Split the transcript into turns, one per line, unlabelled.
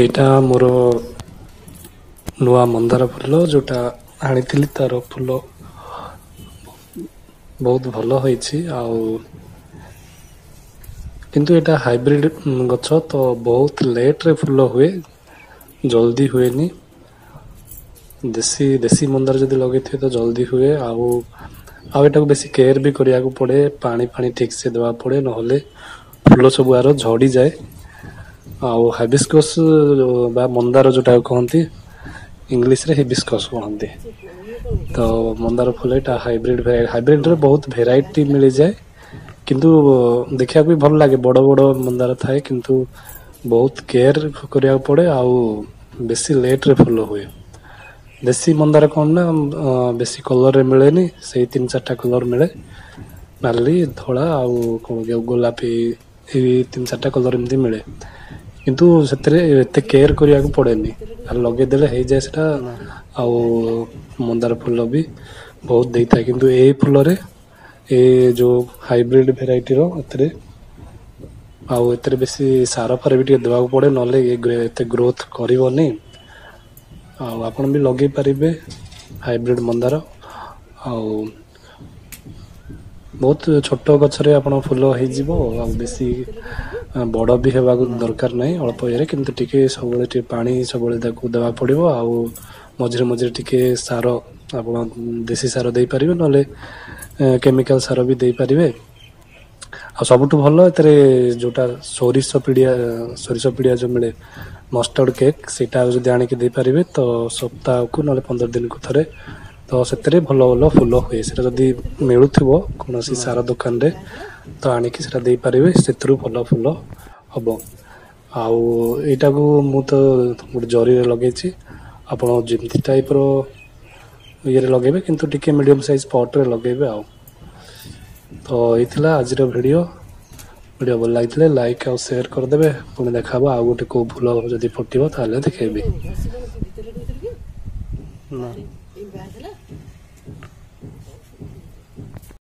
ଏଇଟା ମୋର ନୂଆ ମନ୍ଦାର ଫୁଲ ଯୋଉଟା ଆଣିଥିଲି ତାର ଫୁଲ ବହୁତ ଭଲ ହେଇଛି। ଆଉ କିନ୍ତୁ ଏଇଟା ହାଇବ୍ରିଡ ଗଛ ତ ବହୁତ ଲେଟରେ ଫୁଲ ହୁଏ, ଜଲ୍ଦି ହୁଏନି। ଦେଶୀ ଦେଶୀ ମନ୍ଦାର ଯଦି ଲଗେଇଥିବେ ତ ଜଲ୍ଦି ହୁଏ। ଆଉ ଏଟାକୁ ବେଶୀ କେୟାର ବି କରିବାକୁ ପଡେ, ପାଣି ଫାଣି ଠିକ ସେ ଦେବାକୁ ପଡେ, ନହେଲେ ଫୁଲ ସବୁ ଆର ଝଡିଯାଏ। ଆଉ ହାଇବିସ୍କସ ବା ମନ୍ଦାର ଯୋଉଟା କହନ୍ତି ଇଂଲିଶ ରେ ହିବିସ୍କସ କୁହନ୍ତି। ତ ମନ୍ଦାର ଫୁଲ ଏଇଟା ହାଇବ୍ରିଡରେ ବହୁତ ଭେରାଇଟି ମିଳିଯାଏ। କିନ୍ତୁ ଦେଖିବାକୁ ବି ଭଲ ଲାଗେ, ବଡ ବଡ ମନ୍ଦାର ଥାଏ କିନ୍ତୁ ବହୁତ କେୟାର କରିବାକୁ ପଡେ, ଆଉ ବେଶୀ ଲେଟ ରେ ଫୁଲ ହୁଏ। ଦେଶୀ ମନ୍ଦାର କଣ ନା ବେଶୀ କଲରରେ ମିଳେନି, ସେଇ 3-4ଟା କଲର ମିଳେ, ନାଲି, ଧଳା ଆଉ କଣ ଗୋଲାପୀ, ଏଇ 3-4ଟା କଲର ଏମିତି ମିଳେ। କିନ୍ତୁ ସେଥିରେ ଏତେ କେୟାର କରିବାକୁ ପଡେନି, ଲଗେଇଦେଲେ ହେଇଯାଏ ସେଟା। ଆଉ ମନ୍ଦାର ଫୁଲ ବି ବହୁତ ଦେଇଥାଏ, କିନ୍ତୁ ଏଇ ଫୁଲରେ ଏ ଯୋଉ ହାଇବ୍ରିଡ ଭେରାଇଟିର ଏଥିରେ ବେଶୀ ସାର ଫାର ବି ଟିକେ ଦେବାକୁ ପଡେ, ନହେଲେ ଏତେ ଗ୍ରୋଥ କରିବନି। ଆଉ ଆପଣ ବି ଲଗେଇ ପାରିବେ ହାଇବ୍ରିଡ ମନ୍ଦାର। ଆଉ ବହୁତ ଛୋଟ ଗଛରେ ଆପଣ ଫୁଲ ହେଇଯିବ, ଆଉ ବେଶୀ ବଡ ବି ହେବାକୁ ଦରକାର ନାହିଁ, ଅଳ୍ପ ଇଏରେ କିନ୍ତୁ ଟିକେ ସବୁବେଳେ ଟିକେ ପାଣି ସବୁବେଳେ ତାକୁ ଦେବାକୁ ପଡିବ। ଆଉ ମଝିରେ ମଝିରେ ଟିକେ ସାର, ଆପଣ ଦେଶୀ ସାର ଦେଇପାରିବେ, ନହେଲେ କେମିକାଲ ସାର ବି ଦେଇପାରିବେ। ଆଉ ସବୁଠୁ ଭଲ ଏଥିରେ ଯୋଉଟା ସୋରିଷ ପିଡିଆ ଯୋଉ ମିଳେ ମଷ୍ଟର୍ଡ କେକ୍, ସେଇଟା ଯଦି ଆଣିକି ଦେଇପାରିବେ ତ ସପ୍ତାହକୁ ନହେଲେ 15 ଦିନକୁ ଥରେ, ତ ସେଥିରେ ଭଲ ଭଲ ଫୁଲ ହୁଏ। ସେଟା ଯଦି ମିଳୁଥିବ କୌଣସି ସାର ଦୋକାନରେ ତ ଆଣିକି ସେଟା ଦେଇପାରିବେ, ସେଥିରୁ ଭଲ ଫୁଲ ହବ। ଆଉ ଏଇଟାକୁ ମୁଁ ତ ଗୋଟେ ଜରିରେ ଲଗେଇଛି, ଆପଣ ଯେମିତି ଟାଇପ ର ଇଏରେ ଲଗେଇବେ, କିନ୍ତୁ ଟିକେ ମିଡିୟମ ସାଇଜ ପଟରେ ଲଗେଇବେ। ଆଉ ତ ଏଇଥିଲା ଆଜିର ଭିଡିଓ ଭଲ ଲାଗିଥିଲେ ଲାଇକ୍ ଆଉ ସେୟାର କରିଦେବେ। ପୁଣି ଦେଖାହବ ଆଉ ଗୋଟେ କୋଉ ଫୁଲ ଯଦି ଫୁଟିବ ତାହେଲେ ଦେଖେଇବି।